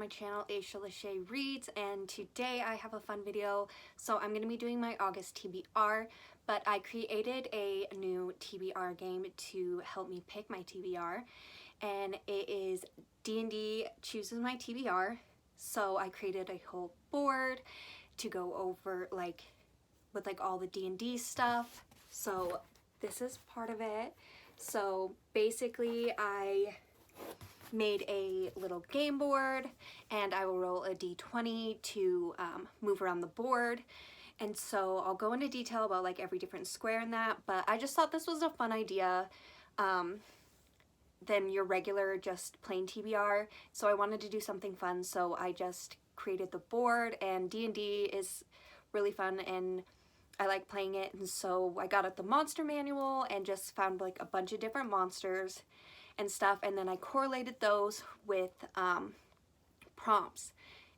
channel, Aisha Lachey Reads, and today I have a fun video. So I'm going to be doing my August TBR, but I created a new TBR game to help me pick my TBR, and it is D&D Chooses My TBR. So I created a whole board to go over with all the D&D stuff. So this is part of it. So basically I made a little game board, and I will roll a d20 to move around the board. And so I'll go into detail about every different square in that, but I just thought this was a fun idea than your regular just plain TBR. So I wanted to do something fun, so I just created the board, and D&D is really fun and I like playing it. And so I got out the monster manual and just found a bunch of different monsters and stuff, and then I correlated those with prompts.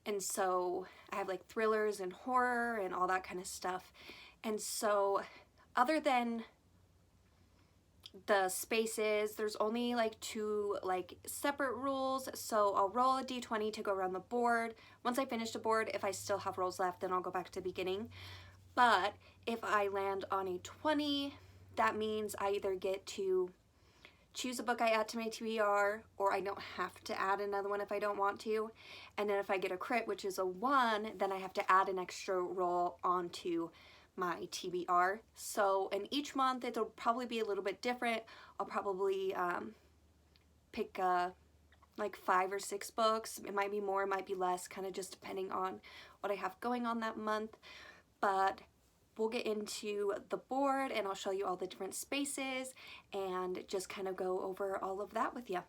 And so I have thrillers and horror and all that kind of stuff. And so other than the spaces, there's only two separate rules. So I'll roll a d20 to go around the board. Once I finish the board, if I still have rolls left, then I'll go back to the beginning. But if I land on a 20, that means I either get to choose a book I add to my TBR, or I don't have to add another one if I don't want to. And then if I get a crit, which is a 1, then I have to add an extra roll onto my TBR. So in each month it'll probably be a little bit different. I'll probably pick 5 or 6 books. It might be more, it might be less, kind of just depending on what I have going on that month. But we'll get into the board and I'll show you all the different spaces and just kind of go over all of that with you.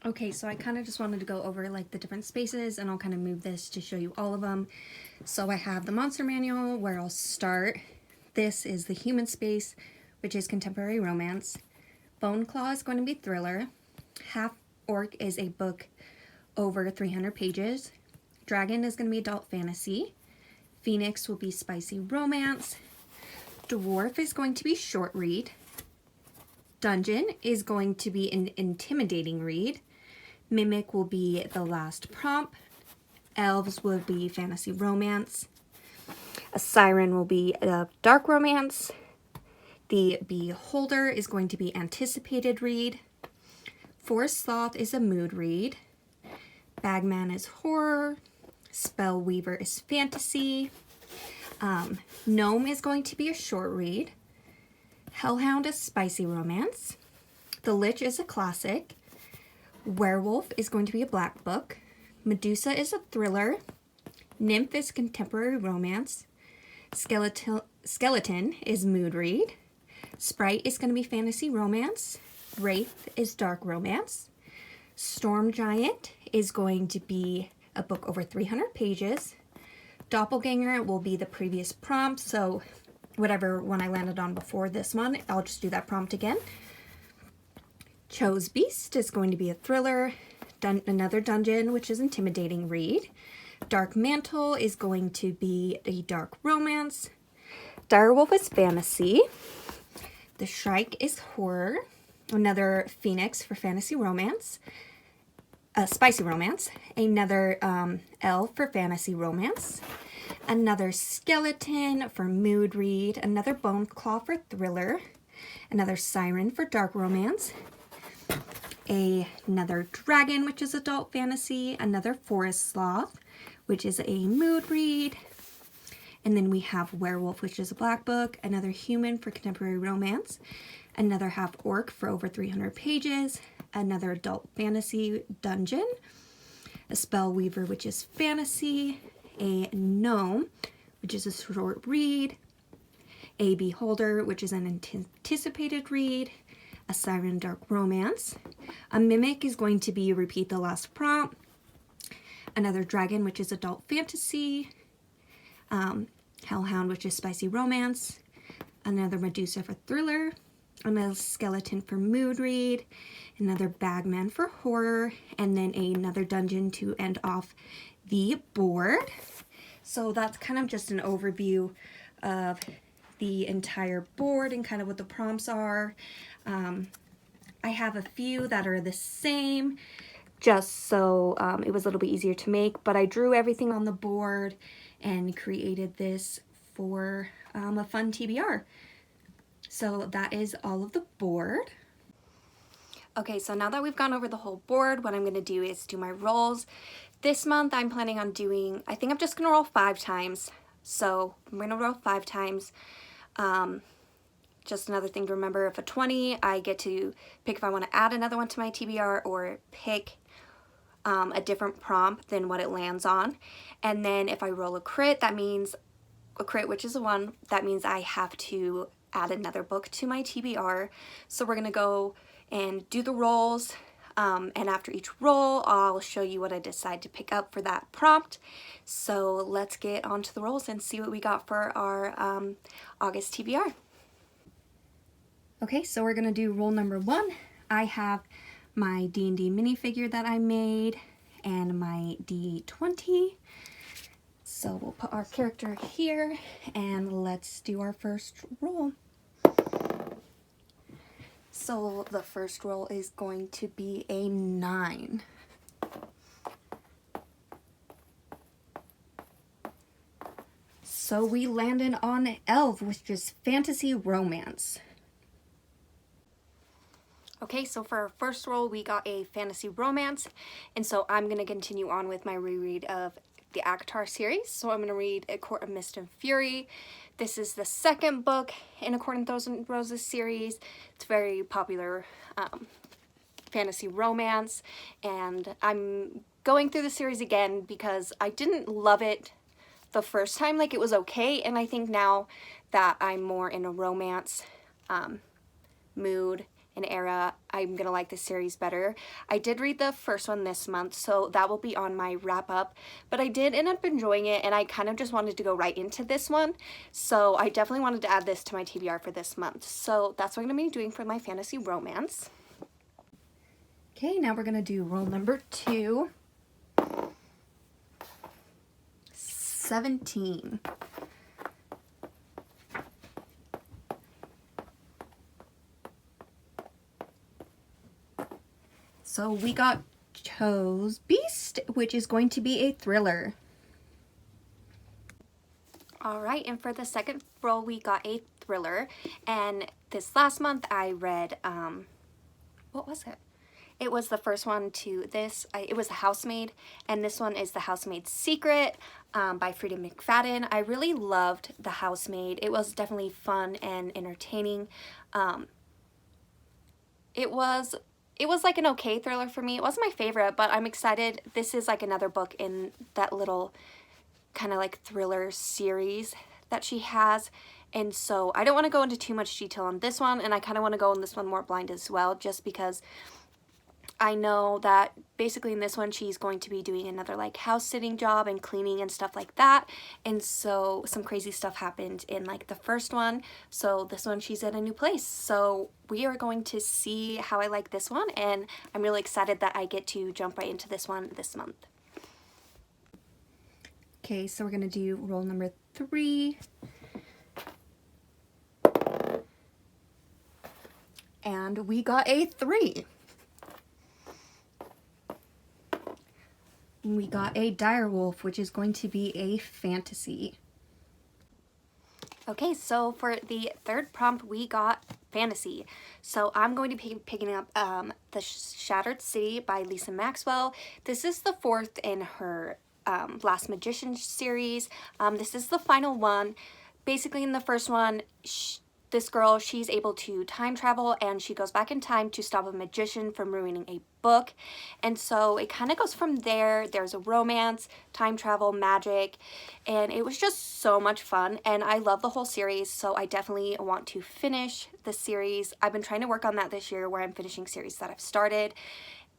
Okay, so I kind of just wanted to go over the different spaces, and I'll kind of move this to show you all of them. So I have the monster manual where I'll start. This is the human space, which is contemporary romance. Bone Claw is going to be thriller. Half Orc is a book over 300 pages. Dragon is going to be adult fantasy. Phoenix will be spicy romance. Dwarf is going to be short read. Dungeon is going to be an intimidating read. Mimic will be the last prompt. Elves will be fantasy romance. A siren will be a dark romance. The Beholder is going to be anticipated read. Forest Sloth is a mood read. Bagman is horror. Spellweaver is fantasy. Gnome is going to be a short read. Hellhound is spicy romance. The Lich is a classic. Werewolf is going to be a black book. Medusa is a thriller. Nymph is contemporary romance. Skeleton is mood read. Sprite is going to be fantasy romance. Wraith is dark romance. Storm Giant is going to be a book over 300 pages. Doppelganger will be the previous prompt, so whatever one I landed on before this one, I'll just do that prompt again. Chose Beast is going to be a thriller. Another dungeon, which is intimidating read. Dark Mantle is going to be a dark romance. Direwolf is fantasy. The Shrike is horror. Another Phoenix for fantasy romance. Spicy romance. Another Elf for fantasy romance. Another Skeleton for mood read. Another Bone Claw for thriller. Another Siren for dark romance. Another Dragon, which is adult fantasy. Another Forest Sloth, which is a mood read. And then we have Werewolf, which is a black book. Another Human for contemporary romance. Another Half Orc for over 300 pages. Another adult fantasy dungeon. A Spellweaver, which is fantasy. A Gnome, which is a short read. A Beholder, which is an anticipated read. a siren dark romance. A mimic is going to be repeat the last prompt. Another dragon, which is adult fantasy. Hellhound, which is spicy romance. Another Medusa for thriller. Another skeleton for mood read. Another bagman for horror. And then another dungeon to end off the board. So that's kind of just an overview of the entire board and kind of what the prompts are. I have a few that are the same, just so it was a little bit easier to make, but I drew everything on the board and created this for a fun TBR. So that is all of the board. Okay, so now that we've gone over the whole board, what I'm going to do is do my rolls. This month I'm planning on doing, I think I'm just going to roll 5 times. So I'm going to roll 5 times. Just another thing to remember, if a 20, I get to pick if I want to add another one to my TBR or pick a different prompt than what it lands on. And then if I roll a crit, that means a crit, which is a 1, that means I have to add another book to my TBR. So we're going to go and do the rolls. And after each roll, I'll show you what I decide to pick up for that prompt. So let's get on to the rolls and see what we got for our August TBR. Okay, so we're gonna do roll number 1. I have my D&D minifigure that I made and my D20. So we'll put our character here and let's do our first roll. So the first roll is going to be a 9. So we landed on Elf, which is fantasy romance. Okay, so for our first roll, we got a fantasy romance, and so I'm going to continue on with my reread of the ACOTAR series. So I'm going to read A Court of Mist and Fury. This is the second book in A Court of Thorns and Roses series. It's very popular fantasy romance, and I'm going through the series again because I didn't love it the first time. Like, it was okay, and I think now that I'm more in a romance mood and era, I'm gonna like this series better. I did read the first one this month, so that will be on my wrap up, but I did end up enjoying it, and I kind of just wanted to go right into this one, so I definitely wanted to add this to my TBR for this month. So that's what I'm gonna be doing for my fantasy romance. Okay, now we're gonna do roll number 2. 17. So we got Chose Beast, which is going to be a thriller. Alright, and for the second roll, we got a thriller. And this last month, I read, what was it? It was the first one to this. It was The Housemaid, and this one is The Housemaid's Secret by Frida McFadden. I really loved The Housemaid. It was definitely fun and entertaining. It was like an okay thriller for me. It wasn't my favorite, but I'm excited. This is like another book in that little kind of like thriller series that she has. And so I don't want to go into too much detail on this one, and I kind of want to go on this one more blind as well, just because I know that basically in this one she's going to be doing another like house sitting job and cleaning and stuff like that, and so some crazy stuff happened in like the first one, so this one she's at a new place. So we are going to see how I like this one, and I'm really excited that I get to jump right into this one this month. Okay, so we're gonna do roll number 3. And we got a 3. We got a direwolf, which is going to be a fantasy. Okay, so for the third prompt, we got fantasy. So I'm going to be picking up The Shattered City by Lisa Maxwell. This is the 4th in her Last Magician series. This is the final one. Basically in the first one, this girl, she's able to time travel, and she goes back in time to stop a magician from ruining a book. And so it kind of goes from there. There's a romance, time travel, magic, and it was just so much fun, and I love the whole series, so I definitely want to finish the series. I've been trying to work on that this year, where I'm finishing series that I've started,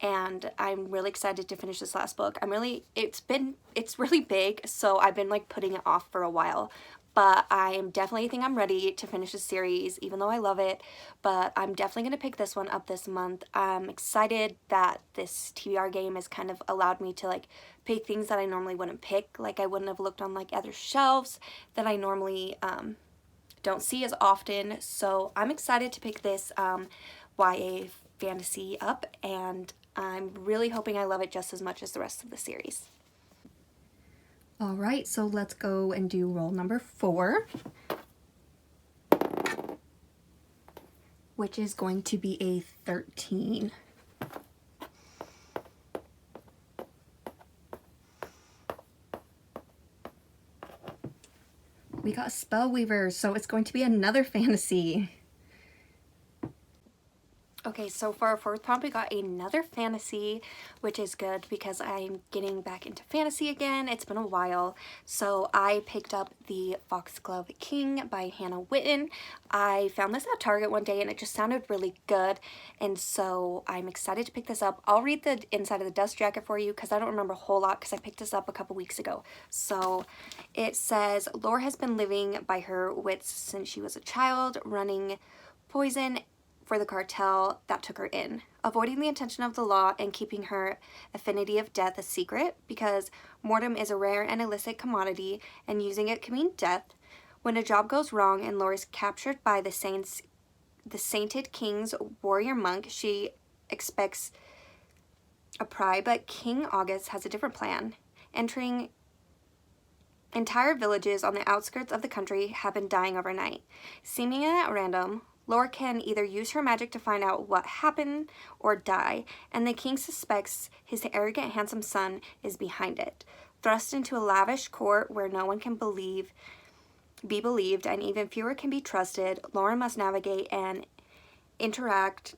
and I'm really excited to finish this last book. It's really big, so I've been like putting it off for a while. But I definitely think I'm ready to finish the series, even though I love it. But I'm definitely going to pick this one up this month. I'm excited that this TBR game has kind of allowed me to like pick things that I normally wouldn't pick. Like I wouldn't have looked on like other shelves that I normally don't see as often. So I'm excited to pick this YA fantasy up, and I'm really hoping I love it just as much as the rest of the series. All right, so let's go and do roll number 4, which is going to be a 13. We got Spellweaver, so it's going to be another fantasy. Okay, so for our 4th prompt, we got another fantasy, which is good because I'm getting back into fantasy again. It's been a while. So I picked up the Foxglove King by Hannah Witten. I found this at Target one day and it just sounded really good. And so I'm excited to pick this up. I'll read the inside of the dust jacket for you because I don't remember a whole lot because I picked this up a couple weeks ago. So it says, Laura has been living by her wits since she was a child, running poison for the cartel that took her in, avoiding the attention of the law and keeping her affinity of death a secret because mortem is a rare and illicit commodity and using it can mean death. When a job goes wrong and Laura's captured by the sainted king's warrior monk, she expects a pry, but King August has a different plan. Entering entire villages on the outskirts of the country have been dying overnight. Seemingly at random, Laura can either use her magic to find out what happened or die, and the king suspects his arrogant, handsome son is behind it. Thrust into a lavish court where no one can be believed, and even fewer can be trusted, Laura must navigate and interact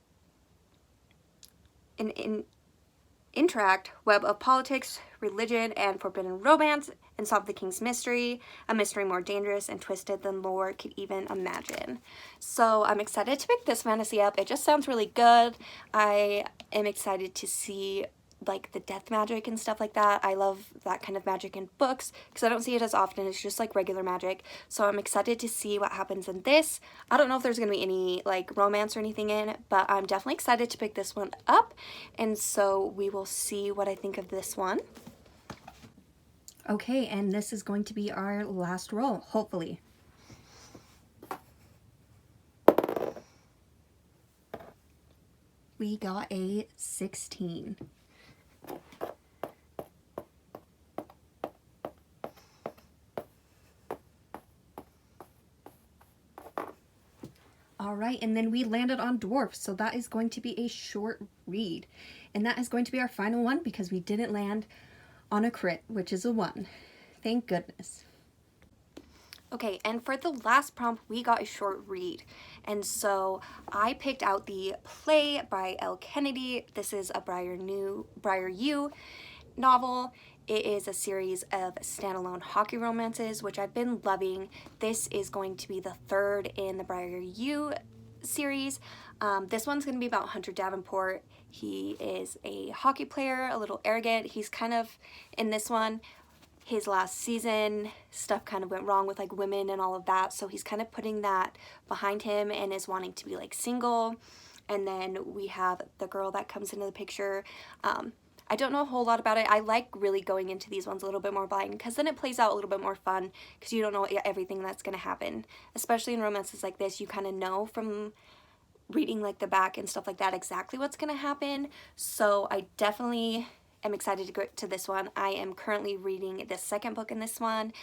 web of politics, religion, and forbidden romance, and solve the king's mystery, a mystery more dangerous and twisted than Laura could even imagine. So I'm excited to pick this fantasy up. It just sounds really good. I am excited to see like the death magic and stuff like that. I love that kind of magic in books because I don't see it as often. It's just like regular magic. So I'm excited to see what happens in this. I don't know if there's going to be any like romance or anything in it, but I'm definitely excited to pick this one up. And so we will see what I think of this one. Okay, and this is going to be our last roll, hopefully. We got a 16. All right, and then we landed on dwarfs, so that is going to be a short read. And that is going to be our final one because we didn't land on a crit, which is a 1. Thank goodness. Okay, and for the last prompt, we got a short read. And so I picked out the play by Elle Kennedy. This is a Briar U novel. It is a series of standalone hockey romances, which I've been loving. This is going to be the 3rd in the Briar U series. This one's going to be about Hunter Davenport. He is a hockey player, a little arrogant. He's kind of, in this one, his last season, stuff kind of went wrong with like women and all of that. So he's kind of putting that behind him and is wanting to be like single. And then we have the girl that comes into the picture. I don't know a whole lot about it. I like really going into these ones a little bit more blind because then it plays out a little bit more fun because you don't know everything that's going to happen. Especially in romances like this, you kind of know from reading like the back and stuff like that exactly what's going to happen. So I definitely am excited to go to this one. I am currently reading the 2nd book in this one,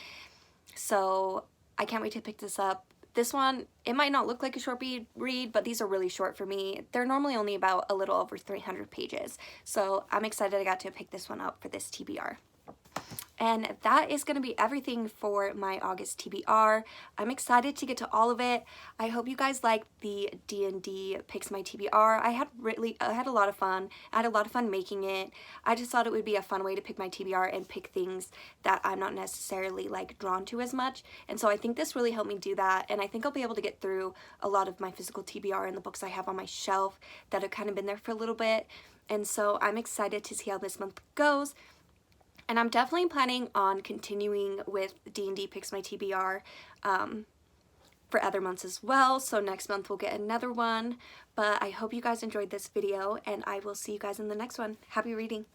so I can't wait to pick this up. This one, it might not look like a short read, but these are really short for me. They're normally only about a little over 300 pages, so I'm excited I got to pick this one up for this TBR. And that is going to be everything for my August TBR. I'm excited to get to all of it. I hope you guys liked the D&D Picks My TBR. I had a lot of fun. I had a lot of fun making it. I just thought it would be a fun way to pick my TBR and pick things that I'm not necessarily like drawn to as much. And so I think this really helped me do that. And I think I'll be able to get through a lot of my physical TBR and the books I have on my shelf that have kind of been there for a little bit. And so I'm excited to see how this month goes. And I'm definitely planning on continuing with D&D Picks My TBR for other months as well. So next month we'll get another one. But I hope you guys enjoyed this video, and I will see you guys in the next one. Happy reading!